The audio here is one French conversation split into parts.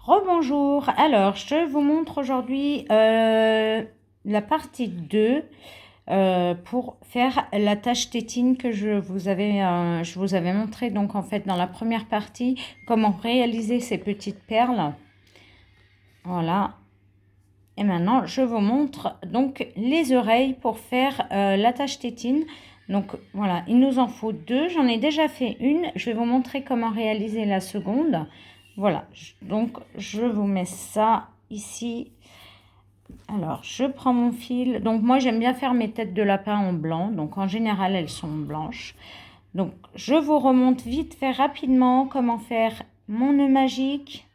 Rebonjour, alors je vous montre aujourd'hui la partie 2 pour faire la tache tétine que je vous avais montré donc en fait dans la première partie, comment réaliser ces petites perles. Voilà. Et maintenant je vous montre donc les oreilles pour faire la tache tétine. Donc voilà, il nous en faut deux, j'en ai déjà fait une, je vais vous montrer comment réaliser la seconde. Voilà, donc je vous mets ça ici. Alors, je prends mon fil. Donc, moi, j'aime bien faire mes têtes de lapin en blanc. Donc, en général, elles sont blanches. Donc, je vous remonte vite fait rapidement comment faire mon nœud magique.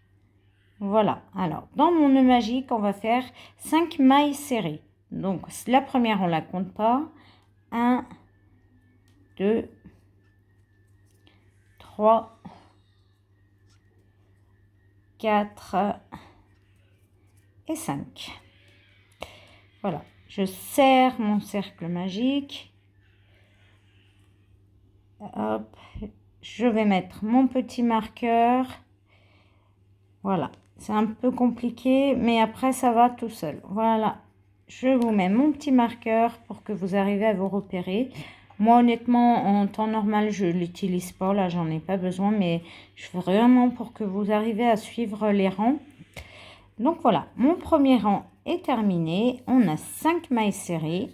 Voilà. Alors, dans mon nœud magique, on va faire 5 mailles serrées. Donc, la première, on ne la compte pas. 1, 2, 3, 4 et 5. Voilà, je serre mon cercle magique. Hop, je vais mettre mon petit marqueur. Voilà, c'est un peu compliqué, mais après ça va tout seul. Voilà, je vous mets mon petit marqueur pour que vous arrivez à vous repérer. Moi, honnêtement, en temps normal, je ne l'utilise pas. Là, j'en ai pas besoin, mais je fais vraiment pour que vous arrivez à suivre les rangs. Donc voilà, mon premier rang est terminé. On a 5 mailles serrées.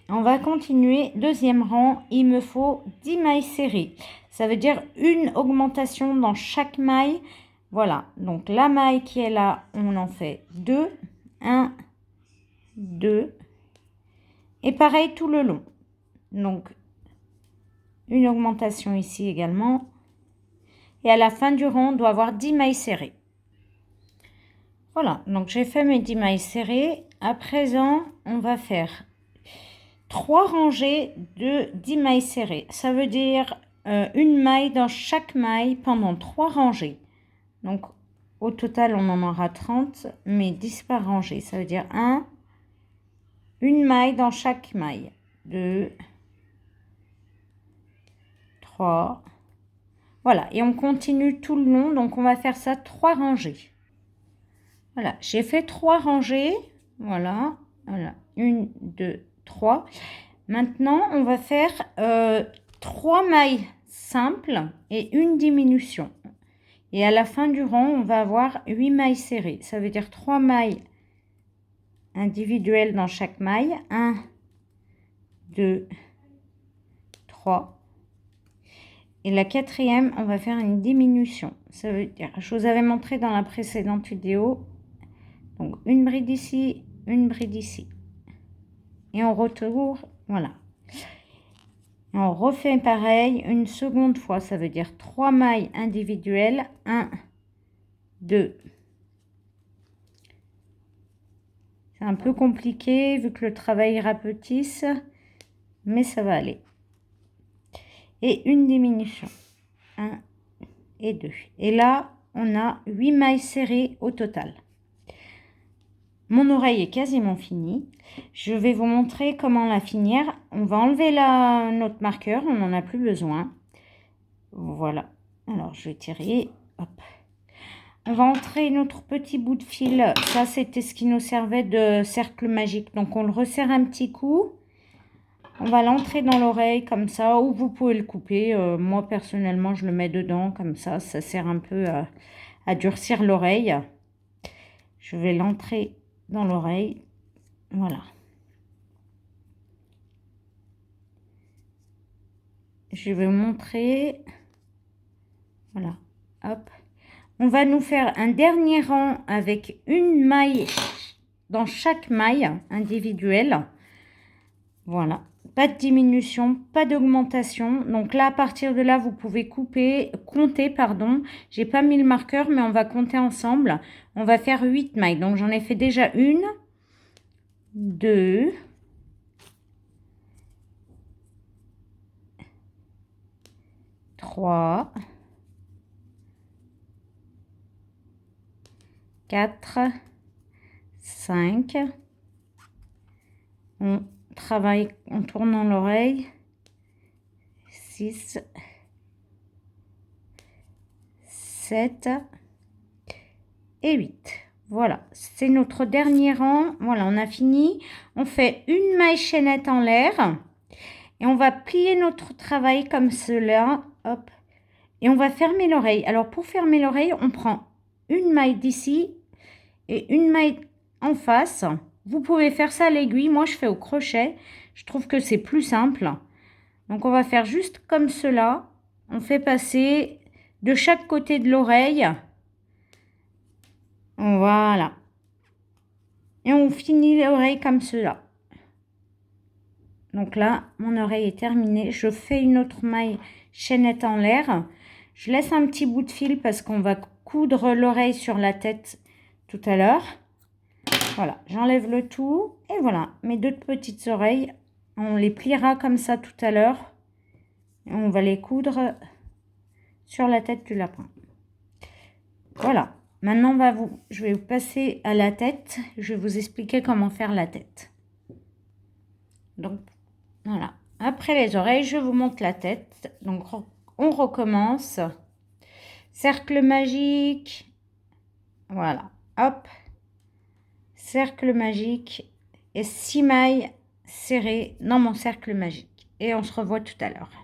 On va continuer. Deuxième rang, il me faut 10 mailles serrées. Ça veut dire une augmentation dans chaque maille. Voilà, donc la maille qui est là, on en fait 2. 1, 2. Et pareil tout le long. Donc, une augmentation ici également. Et à la fin du rang, on doit avoir 10 mailles serrées. Voilà, donc j'ai fait mes 10 mailles serrées. À présent, on va faire 3 rangées de 10 mailles serrées. Ça veut dire une maille dans chaque maille pendant 3 rangées. Donc, au total, on en aura 30, mais 10 par rangée. Ça veut dire une maille dans chaque maille. 2, 3. Voilà, et on continue tout le long. Donc, on va faire ça 3 rangées. Voilà, j'ai fait 3 rangées. Voilà, voilà. 1, 2, 3. Maintenant, on va faire 3 mailles simples et une diminution. Et à la fin du rang, on va avoir 8 mailles serrées. Ça veut dire 3 mailles individuelles dans chaque maille. 1, 2, 3. Et la quatrième, on va faire une diminution. Ça veut dire, je vous avais montré dans la précédente vidéo. Donc, une bride ici, une bride ici. Et on retourne, voilà. Et on refait pareil une seconde fois. Ça veut dire 3 mailles individuelles. 1, 2. C'est un peu compliqué vu que le travail rapetisse, mais ça va aller. Et une diminution. 1 et 2. Et là, on a 8 mailles serrées au total. Mon oreille est quasiment finie. Je vais vous montrer comment la finir. On va enlever notre marqueur, on n'en a plus besoin. Voilà. Alors, je vais tirer. Hop. On va entrer notre petit bout de fil. Ça, c'était ce qui nous servait de cercle magique. Donc, on le resserre un petit coup. On va l'entrer dans l'oreille comme ça, ou vous pouvez le couper. Moi, personnellement, je le mets dedans comme ça. Ça sert un peu à durcir l'oreille. Je vais l'entrer dans l'oreille. Voilà. Je vais vous montrer. Voilà. Hop. On va nous faire un dernier rang avec une maille dans chaque maille individuelle. Voilà. Pas de diminution, pas d'augmentation. Donc là, à partir de là, vous pouvez compter, pardon. J'ai pas mis le marqueur, mais on va compter ensemble. On va faire 8 mailles. Donc j'en ai fait déjà 1, 2, 3, 4, 5. On travaille en tournant l'oreille. 6, 7, et 8. Voilà, c'est notre dernier rang. Voilà, on a fini. On fait une maille chaînette en l'air et on va plier notre travail comme cela. Hop. Et on va fermer l'oreille. Alors, pour fermer l'oreille, on prend une maille d'ici et une maille en face. Vous pouvez faire ça à l'aiguille. Moi, je fais au crochet. Je trouve que c'est plus simple. Donc, on va faire juste comme cela. On fait passer de chaque côté de l'oreille. Voilà. Et on finit l'oreille comme cela. Donc là, mon oreille est terminée. Je fais une autre maille chaînette en l'air. Je laisse un petit bout de fil parce qu'on va coudre l'oreille sur la tête tout à l'heure. Voilà, j'enlève le tout. Et voilà, mes deux petites oreilles, on les pliera comme ça tout à l'heure. Et on va les coudre sur la tête du lapin. Voilà. Maintenant, je vais vous passer à la tête. Je vais vous expliquer comment faire la tête. Donc, voilà. Après les oreilles, je vous montre la tête. Donc, on recommence. Cercle magique. Voilà. Hop. Cercle magique. Et 6 mailles serrées dans mon cercle magique. Et on se revoit tout à l'heure.